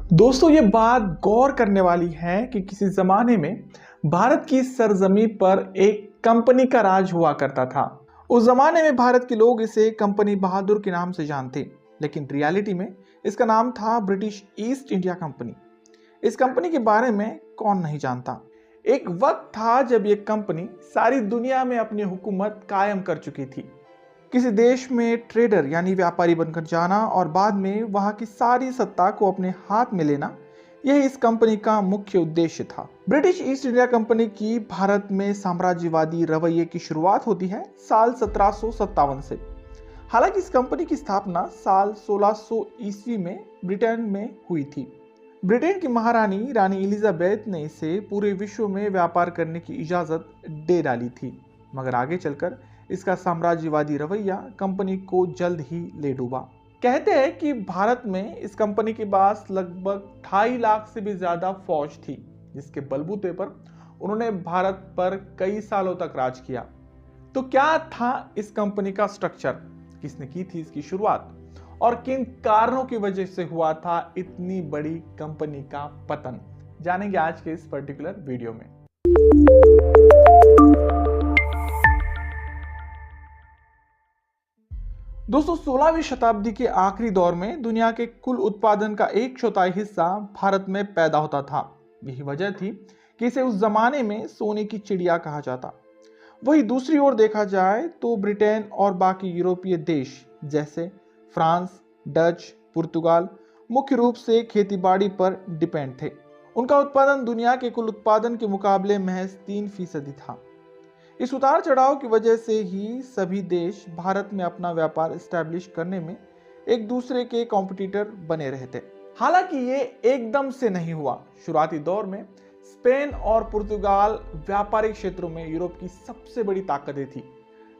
दोस्तों, ये बात गौर करने वाली है कि किसी जमाने में भारत की सरजमी पर एक कंपनी का राज हुआ करता था। उस जमाने में भारत के लोग इसे कंपनी बहादुर के नाम से जानते, लेकिन रियलिटी में इसका नाम था ब्रिटिश ईस्ट इंडिया कंपनी। इस कंपनी के बारे में कौन नहीं जानता। एक वक्त था जब यह कंपनी सारी दुनिया में अपनी हुकूमत कायम कर चुकी थी। किसी देश में ट्रेडर यानी व्यापारी बनकर जाना और बाद में वहां की सारी सत्ता को अपने हाथ में लेना, यही इस कंपनी का मुख्य उद्देश्य था। ब्रिटिश ईस्ट इंडिया कंपनी की भारत में साम्राज्यवादी रवैये की शुरुआत होती है साल 1757 से। हालांकि इस कंपनी की स्थापना साल 1600 ईस्वी में ब्रिटेन में हुई थी। ब्रिटेन की महारानी रानी एलिजाबेथ ने इसे पूरे विश्व में व्यापार करने की इजाजत दे डाली थी, मगर आगे चलकर इसका साम्राज्यवादी रवैया कंपनी को जल्द ही ले डूबा। कहते हैं कि भारत में इस कंपनी के पास लगभग 2.5 लाख से भी ज्यादा फौज थी, जिसके बलबूते पर उन्होंने भारत पर कई सालों तक राज किया। तो क्या था इस कंपनी का स्ट्रक्चर, किसने की थी इसकी शुरुआत और किन कारणों की वजह से हुआ था इतनी बड़ी कंपनी का पतन, जानेंगे आज के इस पर्टिकुलर वीडियो में। दोस्तों, 16वीं शताब्दी के आखिरी दौर में दुनिया के कुल उत्पादन का 1/4 हिस्सा भारत में पैदा होता था। यही वजह थी कि इसे उस जमाने में सोने की चिड़िया कहा जाता। वही दूसरी ओर देखा जाए तो ब्रिटेन और बाकी यूरोपीय देश जैसे फ्रांस, डच, पुर्तगाल मुख्य रूप से खेतीबाड़ी पर डिपेंड थे। उनका उत्पादन दुनिया के कुल उत्पादन के मुकाबले महज 3% था। इस उतार चढ़ाव की वजह से ही सभी देश भारत में अपना व्यापार एस्टैब्लिश करने में एक दूसरे के कॉम्पिटिटर बने रहते। हालांकि ये एकदम से नहीं हुआ। शुरुआती दौर में स्पेन और पुर्तगाल व्यापारिक क्षेत्रों में यूरोप की सबसे बड़ी ताकतें थी।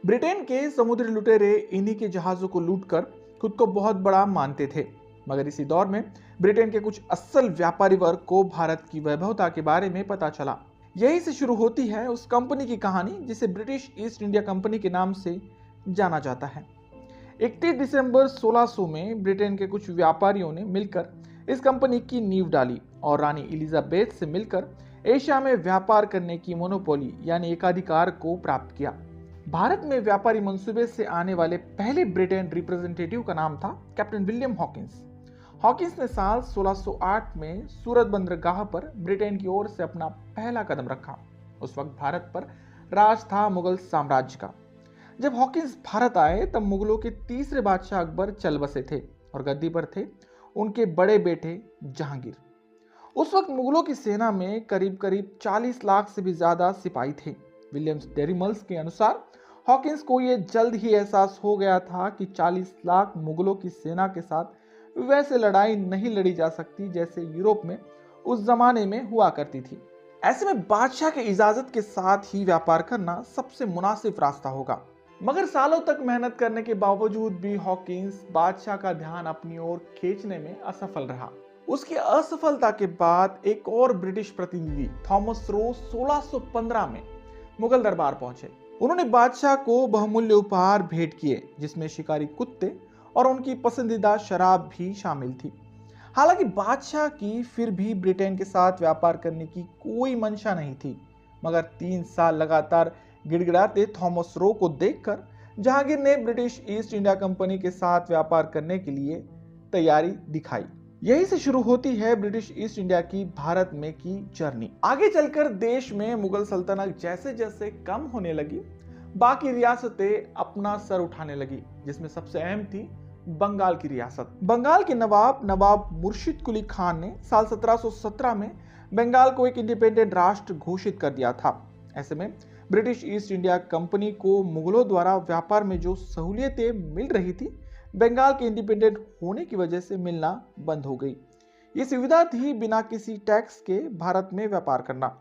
ब्रिटेन के समुद्री लुटेरे इन्हीं के जहाजों को लूटकर खुद को बहुत बड़ा मानते थे, मगर इसी दौर में ब्रिटेन के कुछ असल व्यापारी वर्ग को भारत की वैभवता के बारे में पता चला। यही से शुरू होती है उस कंपनी की कहानी जिसे ब्रिटिश ईस्ट इंडिया कंपनी के नाम से जाना जाता है। 31 दिसंबर 1600 में ब्रिटेन के कुछ व्यापारियों ने मिलकर इस कंपनी की नींव डाली और रानी एलिजाबेथ से मिलकर एशिया में व्यापार करने की मोनोपोली यानी एकाधिकार को प्राप्त किया। भारत में व्यापारी मंसूबे से आने वाले पहले ब्रिटेन रिप्रेजेंटेटिव का नाम था कैप्टन विलियम हॉकिंस। हॉकिंस ने साल 1608 में सूरत बंदरगाह पर ब्रिटेन की ओर से अपना पहला कदम रखा। उस वक्त भारत पर राज था मुगल साम्राज्य का। जब हॉकिंस भारत आए तब मुगलों के तीसरे बादशाह अकबर चल बसे थे और गद्दी पर थे उनके बड़े बेटे जहांगीर। उस वक्त मुगलों की सेना में करीब 40 लाख से भी ज्यादा सिपाही थे। विलियम्स डेरिमल्स के अनुसार हॉकिंस को यह जल्द ही एहसास हो गया था कि 40 लाख मुगलों की सेना के साथ वैसे लड़ाई नहीं लड़ी जा सकती जैसे यूरोप में उस जमाने में हुआ करती थी। ऐसे में बादशाह की इजाजत के साथ ही व्यापार करना सबसे मुनासिब रास्ता होगा। मगर सालों तक मेहनत करने के बावजूद भी हॉकिंस बादशाह का ध्यान अपनी ओर खींचने में असफल रहा। उसकी असफलता के बाद एक और ब्रिटिश प्रतिनिधि थॉमस रो 1615 में मुगल दरबार पहुंचे। उन्होंने बादशाह को बहुमूल्य उपहार भेंट किए, जिसमें शिकारी कुत्ते और उनकी पसंदीदा शराब भी शामिल थी। हालांकि बादशाह की फिर भी ब्रिटेन के साथ व्यापार करने की कोई मंशा नहीं थी, मगर 3 साल लगातार गिड़गिड़ाते थॉमस रो को देखकर जहांगीर ने ब्रिटिश ईस्ट इंडिया कंपनी के साथ व्यापार करने के लिए तैयारी दिखाई। यही से शुरू होती है ब्रिटिश ईस्ट इंडिया की भारत में की जर्नी। आगे चलकर देश में मुगल सल्तनत जैसे जैसे कम होने लगी, बाकी रियासतें अपना सर उठाने लगी, जिसमें सबसे अहम थी बंगाल की रियासत। बंगाल के नवाब मुर्शिद कुली खान ने साल 1717 में बंगाल को एक इंडिपेंडेंट राष्ट्र घोषित कर दिया था। ऐसे में ब्रिटिश ईस्ट इंडिया कंपनी को मुगलों द्वारा व्यापार में जो सहूलियतें मिल रही थी, बंगाल के इंडिपेंडेंट होने की वजह से मिलना बंद हो गई। ये सुविधा थी बिना किसी टैक्स के भारत में व्यापार करना।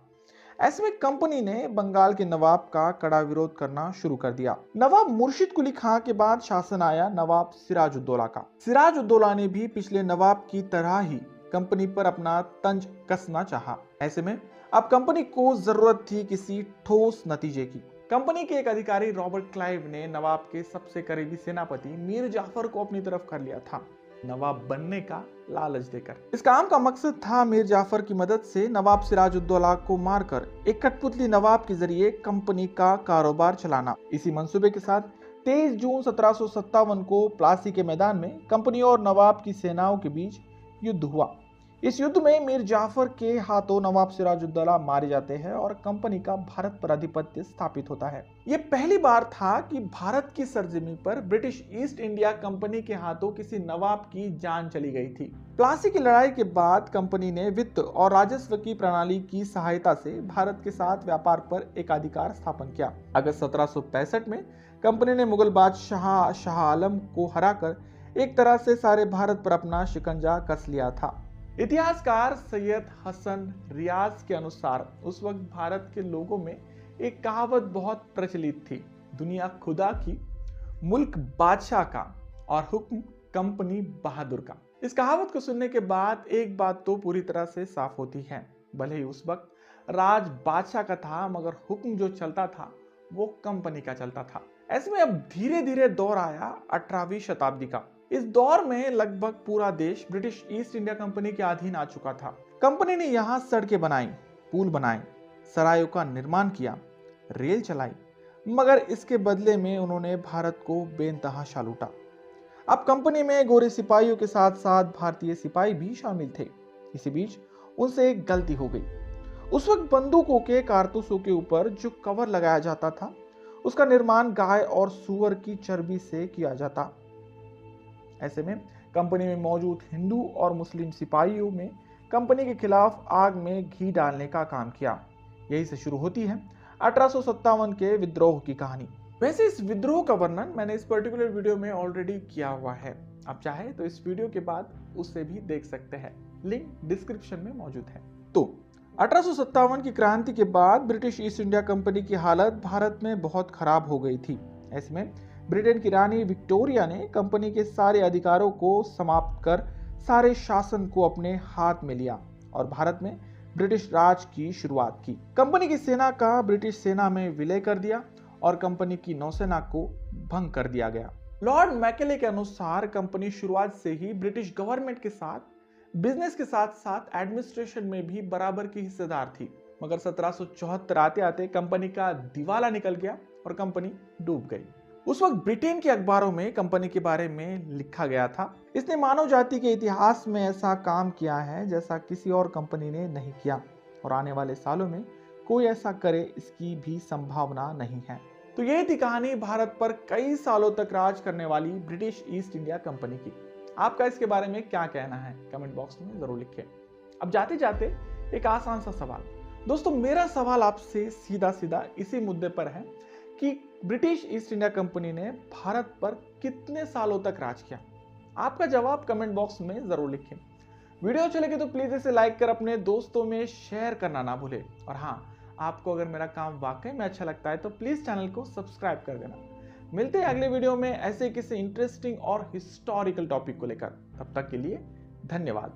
ऐसे में कंपनी ने बंगाल के नवाब का कड़ा विरोध करना शुरू कर दिया। नवाब मुर्शिद कुली खां के बाद शासन आया नवाब सिराजुद्दौला का। सिराजुद्दौला ने भी पिछले नवाब की तरह ही कंपनी पर अपना तंज कसना चाहा। ऐसे में अब कंपनी को जरूरत थी किसी ठोस नतीजे की। कंपनी के एक अधिकारी रॉबर्ट क्लाइव ने नवाब के सबसे करीबी सेनापति मीर जाफर को अपनी तरफ कर लिया था। नवाब बनने का लालच देकर। इस काम का मकसद था मीर जाफर की मदद से नवाब सिराजुद्दौला को मारकर एक कठपुतली नवाब के जरिए कंपनी का कारोबार चलाना। इसी मंसूबे के साथ 23 जून 1757 को प्लासी के मैदान में कंपनी और नवाब की सेनाओं के बीच युद्ध हुआ। इस युद्ध में मीर जाफर के हाथों नवाब सिराजुद्दौला मारे जाते हैं और कंपनी का भारत पर आधिपत्य स्थापित होता है। यह पहली बार था कि भारत की सरजमी पर ब्रिटिश ईस्ट इंडिया कंपनी के हाथों किसी नवाब की जान चली गई थी। प्लासी की लड़ाई के बाद कंपनी ने वित्त और राजस्व की प्रणाली की सहायता से भारत के साथ व्यापार पर एकाधिकार स्थापन किया। अगस्त 1765 में कंपनी ने मुगल बादशाह शाह आलम को हराकर एक तरह से सारे भारत पर अपना शिकंजा कस लिया था। इतिहासकार सैयद हसन रियाज के अनुसार उस वक्त भारत के लोगों में एक कहावत बहुत प्रचलित थी, दुनिया खुदा की, मुल्क बादशाह का और हुक्म कंपनी बहादुर का। इस कहावत को सुनने के बाद एक बात तो पूरी तरह से साफ होती है, भले ही उस वक्त राज बादशाह का था मगर हुक्म जो चलता था वो कंपनी का चलता था। ऐसे में अब धीरे धीरे दौर आया 18वीं शताब्दी का। इस दौर में लगभग पूरा देश ब्रिटिश ईस्ट इंडिया कंपनी के अधीन आ चुका था। कंपनी ने यहाँ सड़कें बनाई, पुल बनाए, सरायों का निर्माण किया, रेल चलाई, मगर इसके बदले में उन्होंने भारत को बेनतहाशा लूटा। अब कंपनी में गोरे सिपाहियों के साथ साथ भारतीय सिपाही भी शामिल थे। इसी बीच उनसे एक गलती हो गई। उस वक्त बंदूकों के कारतूसों के ऊपर जो कवर लगाया जाता था उसका निर्माण गाय और सूअर की चर्बी से किया जाता। ऐसे में कंपनी में मौजूद हिंदू और मुस्लिम सिपाहियों में कंपनी के खिलाफ आग में घी डालने का काम किया। यही से शुरू होती है 1857 के विद्रोह की कहानी। वैसे इस विद्रोह का वर्णन मैंने इस पर्टिकुलर वीडियो में ऑलरेडी किया हुआ है। आप चाहे तो इस वीडियो के बाद उससे भी देख सकते हैं, लिंक डिस्क्रिप्शन में मौजूद है। तो 1857 की क्रांति के बाद ब्रिटिश ईस्ट इंडिया कंपनी की हालत भारत में बहुत खराब हो गई थी। ऐसे में ब्रिटेन की रानी विक्टोरिया ने कंपनी के सारे अधिकारों को समाप्त कर सारे शासन को अपने हाथ में लिया और भारत में ब्रिटिश राज की शुरुआत की। कंपनी की सेना का ब्रिटिश सेना में विलय कर दिया और कंपनी की नौसेना को भंग कर दिया गया। लॉर्ड मैकेले के अनुसार कंपनी शुरुआत से ही ब्रिटिश गवर्नमेंट के साथ बिजनेस के साथ साथ एडमिनिस्ट्रेशन में भी बराबर की हिस्सेदार थी, मगर 1774 आते आते कंपनी का दिवाला निकल गया और कंपनी डूब गई। उस वक्त ब्रिटेन के अखबारों में कंपनी के बारे में लिखा गया था, इसने मानव जाति के इतिहास में ऐसा काम किया है जैसा किसी और कंपनी ने नहीं किया और आने वाले सालों में कोई ऐसा करे इसकी भी संभावना नहीं है। तो यह थी कहानी भारत पर कई सालों तक राज करने वाली ब्रिटिश ईस्ट इंडिया कंपनी की। आपका इसके बारे में क्या कहना है कमेंट बॉक्स में जरूर लिखें। अब जाते जाते एक आसान सा सवाल। दोस्तों, मेरा सवाल आपसे सीधा सीधा इसी मुद्दे पर है कि ब्रिटिश ईस्ट इंडिया कंपनी ने भारत पर कितने सालों तक राज किया? आपका जवाब कमेंट बॉक्स में जरूर लिखें। वीडियो अच्छी लगे तो प्लीज इसे लाइक कर अपने दोस्तों में शेयर करना ना भूलें। और हाँ, आपको अगर मेरा काम वाकई में अच्छा लगता है तो प्लीज चैनल को सब्सक्राइब कर देना। मिलते हैं अगले वीडियो में ऐसे किसी इंटरेस्टिंग और हिस्टोरिकल टॉपिक को लेकर। तब तक के लिए धन्यवाद।